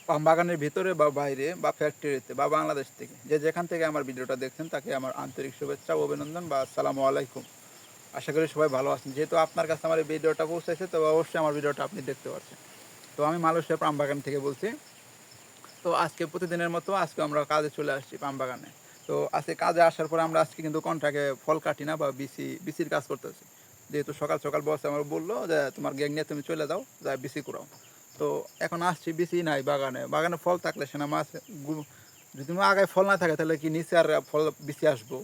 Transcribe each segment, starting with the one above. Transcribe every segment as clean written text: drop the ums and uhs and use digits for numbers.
পাম বাগানের ভিতরে বা বাইরে বা ফ্যাক্টরিতে বা বাংলাদেশ থেকে যে যেখান থেকে আমার ভিডিওটা দেখছেন তাকে আমার আন্তরিক শুভেচ্ছা ও অভিনন্দন বা আসসালামু আলাইকুম। আশা করি সবাই ভালো আছেন। যেহেতু আপনার কাছে আমার এই ভিডিওটা পৌঁছেছে তো অবশ্যই আমার ভিডিওটা আপনি দেখতে পাচ্ছেন। তো আমি মালয়েশিয়া পাম বাগান থেকে বলছি। তো আজকে প্রতিদিনের মতো আজকে আমরা কাজে চলে আসছি পাম বাগানে। তো আজকে কাজে আসার পরে আমরা আজকে কিন্তু কন্ট্রাক্টে ফল কাটি না বা বিসির কাজ করতেছি। যেহেতু সকাল সকাল বস আমার বললো যে তোমার গ্যাং নিয়ে তুমি চলে যাও, যা বিসি করাও। তো এখন আসছি, বিসি নাই বাগানে। বাগানে ফল থাকলে সেনা মাছ যদি আগায় ফল না থাকে তাহলে কি নিচে আর ফল বিসি আসবো?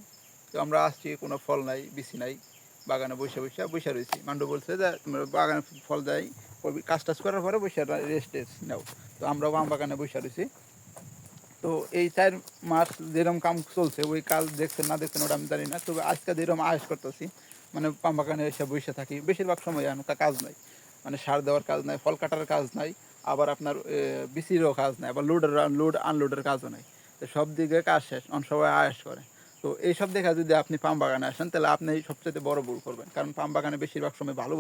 তো আমরা আসছি, কোনো ফল নাই, বিসি নাই, বাগানে বসে রয়েছি। মান্ডু বলছে যে তোমার বাগানে ফল দেয়, কাজ টাজ করার পরে বসে রেস্ট টেস্ট নাও। তো আমরাও আম বাগানে বসে রয়েছি। তো এই 4 মাস যেরকম কাম চলছে, ওই কাজ দেখছেন না দেখছেন ওটা আমি জানি না, তবে আজকে যেরকম আয়েস করতেছি, মানে পাম বাগানে এসে বসে থাকি বেশিরভাগ সময় এখনকার কাজ নাই, মানে সার দেওয়ার কাজ নাই, ফল কাটার কাজ নাই, আবার আপনার বিসিরও কাজ নাই, আবার লোড আনলোডের কাজও নাই। তো সব দিকে কাজ শেষ, অন সবাই আয়েস করে। তো এইসব দেখা যদি আপনি পাম বাগানে আসেন তাহলে আপনি সবচেয়ে বড় ভুল করবেন, কারণ পাম বাগানে বেশিরভাগ সময় ভালো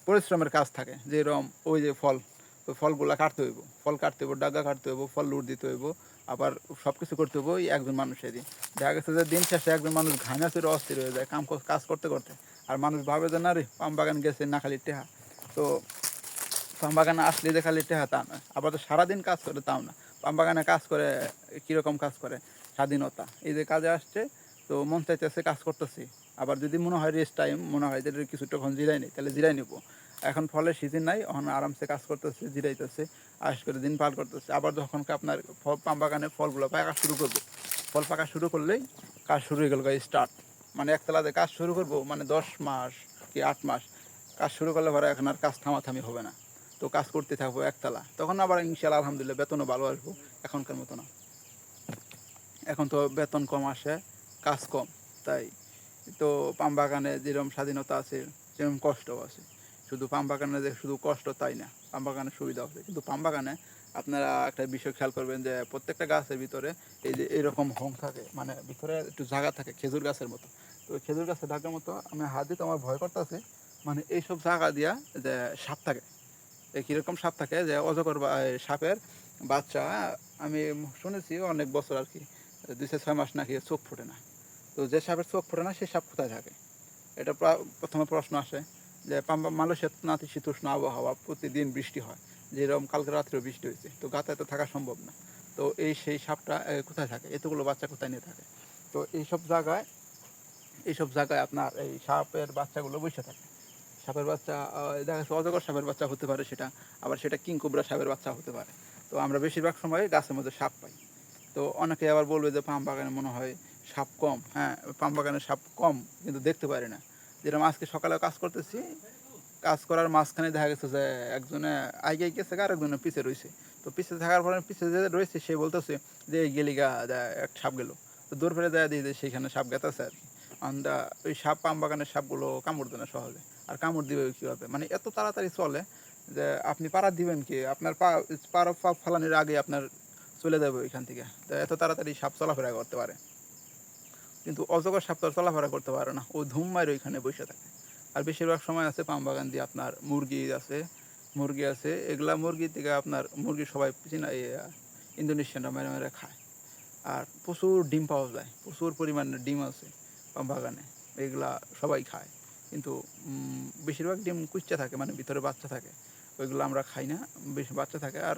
পরিশ্রমের কাজ থাকে। যেরকম ওই যে ফল, ওই ফলগুলা কাটতে হইব, ফল কাটতে হইব, ডাগা কাটতে হইব, ফল লুট দিতে হইব, আবার সব কিছু করতে হইব ওই একজন মানুষেরই। দেখা গেছে যে দিন শেষে একজন মানুষ ঘামে ফিরে অস্থির হয়ে যায় কাজ করতে করতে। আর মানুষ ভাবে যে না রে পাম বাগান গেছে না খালি টেহা। তো পাম বাগানে আসলে যে খালি টেহা তা নয়, আবার তো সারাদিন কাজ করে তাও না। পাম বাগানে কাজ করে কীরকম কাজ করে, স্বাধীনতা, এই যে কাজে আসছে, তো মন চাইতেছে কাজ করতেছি। আবার যদি মনে হয় রেস্ট টাইম, মনে হয় যে কিছুটুকু জিরাই নেই, তাহলে জিরাই নিব। এখন ফলের সিজন নাই, এখন আরামসে কাজ করতেছে, জিরাইতেছে, আশ করে দিন পার করতেছে। আবার যখন আপনার পাম বাগানে ফলগুলো পাকা শুরু করবে, ফল পাকা শুরু করলেই কাজ শুরু হয়ে গেল স্টার্ট। মানে একতলাতে কাজ শুরু করবো, মানে 10 মাস কি 8 মাস কাজ শুরু করলে পরে এখন আর কাজ থামাথামি হবে না। তো কাজ করতে থাকবো একতলা, তখন আবার ইনশাল্লাহ আলহামদুলিল্লাহ বেতনও ভালো আসবো। এখনকার মতো না, এখন তো বেতন কম আসে, কাজ কম। তাই তো পাম বাগানে যেরকম স্বাধীনতা আছে সেরকম কষ্টও আছে। শুধু পাম বাগানে যে শুধু কষ্ট তাই না, পাম বাগানের সুবিধা আছে। কিন্তু পাম বাগানে আপনারা একটা বিষয় খেয়াল করবেন যে প্রত্যেকটা গাছের ভিতরে এই যে এরকম হোম থাকে, মানে ভিতরে একটু জায়গা থাকে খেজুর গাছের মতো। তো খেজুর গাছের ঢাকার মতো আমি হাত দিতে আমার ভয় করতেছে, মানে এইসব জায়গা দিয়া যে সাপ থাকে। কীরকম সাপ থাকে যে অজগর বা সাপের বাচ্চা, আমি শুনেছি অনেক বছর আর কি, 2 থেকে 6 মাস নাকি চোখ ফোটে না। তো যে সাপের চোখ ফোটে না সে সাপ কোথায় থাকে? এটা প্রথমে প্রশ্ন আসে। যে মালয়েশিয়ার নাতিশীতোষ্ণ আবহাওয়া, প্রতিদিন বৃষ্টি হয়, যেরকম কালকে রাত্রেও বৃষ্টি হয়েছে, তো গাতায় তো থাকা সম্ভব না। তো সেই সাপটা কোথায় থাকে, এতগুলো বাচ্চা কোথায় নিয়ে থাকে? তো এইসব জায়গায় আপনার এই সাপের বাচ্চাগুলো বসে থাকে। সাপের বাচ্চা দেখা যাচ্ছে অজগর সাপের বাচ্চা হতে পারে সেটা, আবার সেটা কিংকোবরা সাপের বাচ্চা হতে পারে। তো আমরা বেশিরভাগ সময় গাছের মধ্যে সাপ পাই। তো অনেকে আবার বলবে যে পাম বাগানে মনে হয় সাপ কম। হ্যাঁ, পাম বাগানে সাপ কম, কিন্তু দেখতে পারি না। যেরকম আজকে সকালে কাজ করতেছি, কাজ করার মাঝখানে দেখা গেছে যে একজনে আগে গেছে আর একজনে পিছে রয়েছে। তো পিছে থাকার পরে পিছে যে রয়েছে সে বলতেছে যে এই গেলিগা এক সাপ গেল। তো দূর ফেলে দেওয়া দিয়ে সেইখানে সাপ গেতেছে আর কি। আমরা ওই সাপ, পাম বাগানের সাপগুলো কামড় দেয় না সহজে। আর কামড় দিবে কীভাবে, মানে এত তাড়াতাড়ি চলে যে আপনি পাড়া দিবেন কি, আপনার পা ফালানির আগে আপনার চলে যাবে ওইখান থেকে। তো এত তাড়াতাড়ি সাপ চলাফেরা করতে পারে, কিন্তু অজগর সাপ তো আর চলাফেরা করতে পারে না, ও ধুম মায়ের ওইখানে বসে থাকে। আর বেশিরভাগ সময় আছে পাম বাগান দিয়ে আপনার মুরগি আছে এগুলা, মুরগির দিকে আপনার মুরগি সবাই ইন্দোনেশিয়ানরা মেরে মেরে খায়। আর প্রচুর ডিম পাওয়া যায়, প্রচুর পরিমাণে ডিম আছে পাম বাগানে, এগুলা সবাই খায়। কিন্তু বেশিরভাগ ডিম কুচ্চা থাকে, মানে ভিতরে বাচ্চা থাকে, ওইগুলো আমরা খাই না, বেশি বাচ্চা থাকে। আর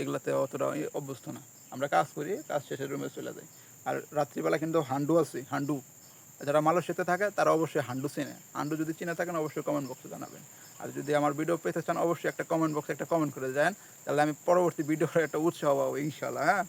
এগুলাতে অতটা অভ্যস্ত না, আমরা কাজ করি, কাজ শেষে রুমে চলে যাই। আর রাত্রিবেলা কিন্তু হান্ডু আছে, হান্ডু, যারা মালয়েশিয়াতে থাকে তারা অবশ্যই হান্ডু চেনে। হান্ডু যদি চিনে থাকেন অবশ্যই কমেন্ট বক্সে জানাবেন। আর যদি আমার ভিডিও পেতে চান অবশ্যই একটা কমেন্ট বক্সে একটা কমেন্ট করে যান, তাহলে আমি পরবর্তী ভিডিওর একটা উৎসাহ পাবো ইনশাল্লাহ। হ্যাঁ।